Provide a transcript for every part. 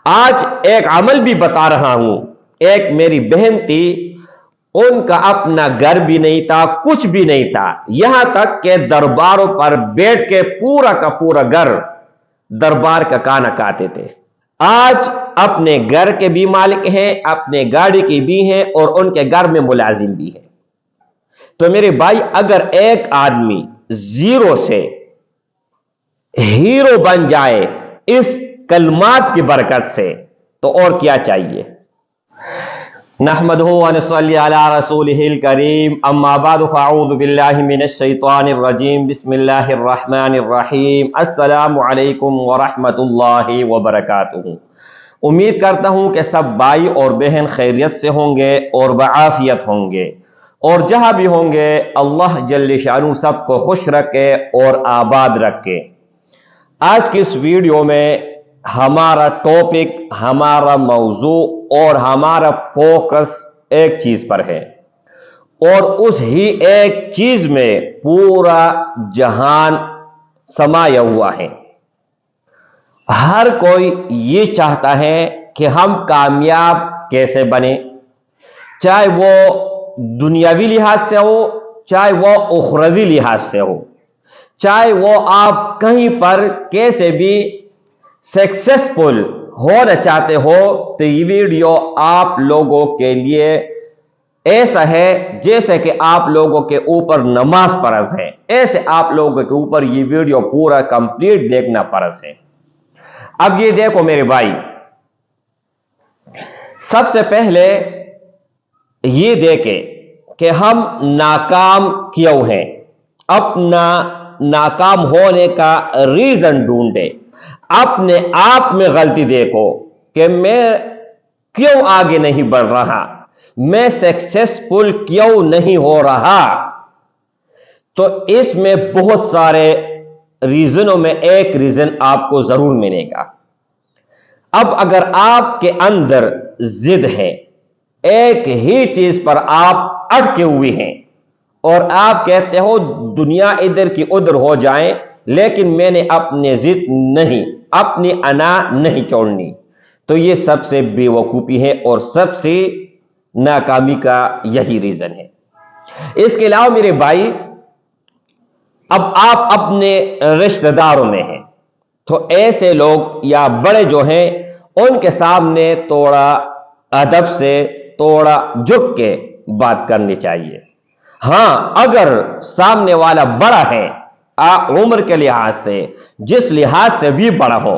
آج ایک عمل بھی بتا رہا ہوں. ایک میری بہن تھی، ان کا اپنا گھر بھی نہیں تھا، کچھ بھی نہیں تھا، یہاں تک کہ درباروں پر بیٹھ کے پورا کا پورا گھر دربار کا کھانا کھاتے تھے. آج اپنے گھر کے بھی مالک ہیں، اپنے گاڑی کے بھی ہیں، اور ان کے گھر میں ملازم بھی ہیں. تو میرے بھائی، اگر ایک آدمی زیرو سے ہیرو بن جائے اس کلمات کی برکت سے، تو اور کیا چاہیے. نحمدہ ونصلی علی رسولہ الکریم، اما بعد فاعوذ باللہ من الشیطان الرجیم، بسم اللہ الرحمن الرحیم. السلام علیکم ورحمۃ اللہ وبرکاتہ. امید کرتا ہوں کہ سب بھائی اور بہن خیریت سے ہوں گے اور بعافیت ہوں گے، اور جہاں بھی ہوں گے اللہ جل شانہ سب کو خوش رکھے اور آباد رکھے. آج کی اس ویڈیو میں ہمارا ٹاپک، ہمارا موضوع اور ہمارا فوکس ایک چیز پر ہے، اور اس ہی ایک چیز میں پورا جہان سمایا ہوا ہے. ہر کوئی یہ چاہتا ہے کہ ہم کامیاب کیسے بنے، چاہے وہ دنیاوی لحاظ سے ہو، چاہے وہ اخروی لحاظ سے ہو، چاہے وہ آپ کہیں پر کیسے بھی سکسیسفل ہونا چاہتے ہو. تو یہ ویڈیو آپ لوگوں کے لیے ایسا ہے جیسے کہ آپ لوگوں کے اوپر نماز فرض ہے، ایسے آپ لوگوں کے اوپر یہ ویڈیو پورا کمپلیٹ دیکھنا فرض ہے. اب یہ دیکھو میرے بھائی، سب سے پہلے یہ دیکھیں کہ ہم ناکام کیوں ہیں. اپنا ناکام ہونے کا ریزن ڈھونڈے، اپنے آپ میں غلطی دیکھو کہ میں کیوں آگے نہیں بڑھ رہا، میں سکسیسفل کیوں نہیں ہو رہا. تو اس میں بہت سارے ریزنوں میں ایک ریزن آپ کو ضرور ملے گا. اب اگر آپ کے اندر ضد ہے، ایک ہی چیز پر آپ اٹکے ہوئے ہیں، اور آپ کہتے ہو دنیا ادھر کی ادھر ہو جائیں لیکن میں نے اپنے ضد نہیں، اپنی انا نہیں چھوڑنی، تو یہ سب سے بے وقوفی ہے اور سب سے ناکامی کا یہی ریزن ہے. اس کے علاوہ میرے بھائی، اب آپ اپنے رشتہ داروں میں ہیں، تو ایسے لوگ یا بڑے جو ہیں ان کے سامنے تھوڑا ادب سے، تھوڑا جھک کے بات کرنی چاہیے. ہاں، اگر سامنے والا بڑا ہے عمر کے لحاظ سے، جس لحاظ سے بھی بڑا ہو،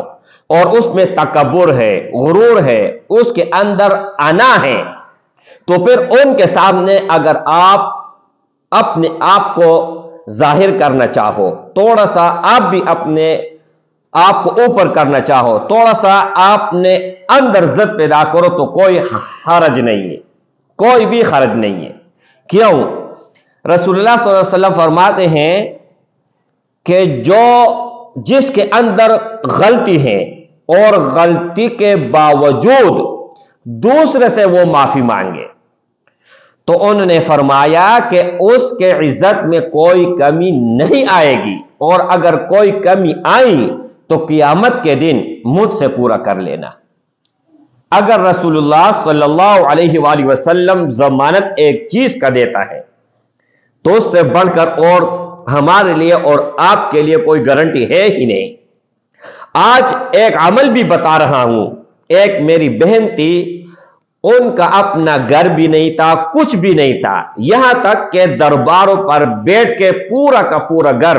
اور اس میں تکبر ہے، غرور ہے، اس کے اندر انا ہے، تو پھر ان کے سامنے اگر آپ اپنے آپ کو ظاہر کرنا چاہو، تھوڑا سا آپ بھی اپنے آپ کو اوپر کرنا چاہو، تھوڑا سا آپ نے اندر ضد پیدا کرو، تو کوئی حرج نہیں ہے، کوئی بھی حرج نہیں ہے. کیوں؟ رسول اللہ صلی اللہ علیہ وسلم فرماتے ہیں کہ جس کے اندر غلطی ہے اور غلطی کے باوجود دوسرے سے وہ معافی مانگے، تو انہوں نے فرمایا کہ اس کے عزت میں کوئی کمی نہیں آئے گی، اور اگر کوئی کمی آئی تو قیامت کے دن مجھ سے پورا کر لینا. اگر رسول اللہ صلی اللہ علیہ وآلہ وسلم ضمانت ایک چیز کا دیتا ہے، تو اس سے بڑھ کر اور ہمارے لیے اور آپ کے لیے کوئی گارنٹی ہے ہی نہیں. آج ایک عمل بھی بتا رہا ہوں. ایک میری بہن تھی، ان کا اپنا گھر بھی نہیں تھا، کچھ بھی نہیں تھا، یہاں تک کہ درباروں پر بیٹھ کے پورا کا پورا گھر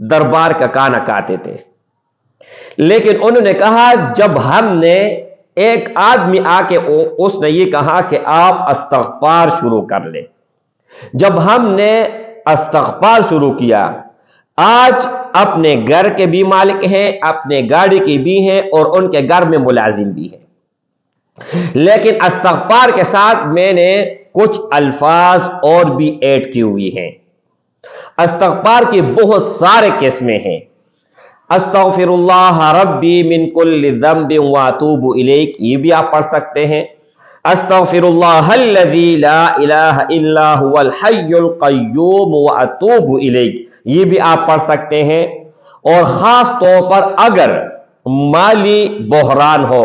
دربار کا کھانا کھاتے تھے. لیکن انہوں نے کہا، جب ہم نے ایک آدمی آ کے اس نے یہ کہا کہ آپ استغفار شروع کر لیں. جب ہم نے استغفار شروع کیا، آج اپنے گھر کے بھی مالک ہیں، اپنے گاڑی کے بھی ہیں، اور ان کے گھر میں ملازم بھی ہیں. لیکن استغفار کے ساتھ میں نے کچھ الفاظ اور بھی ایڈ کی ہوئی ہیں. استغفار کی بہت سارے قسمیں ہیں. استغفر اللہ ربی من کل ذنب واتوب الیک، یہ بھی آپ پڑھ سکتے ہیں. استغفر اللہ الذی لا الہ الا هو الحی القیوم واتوب الیک، یہ بھی آپ پڑھ سکتے ہیں. اور خاص طور پر اگر مالی بحران ہو،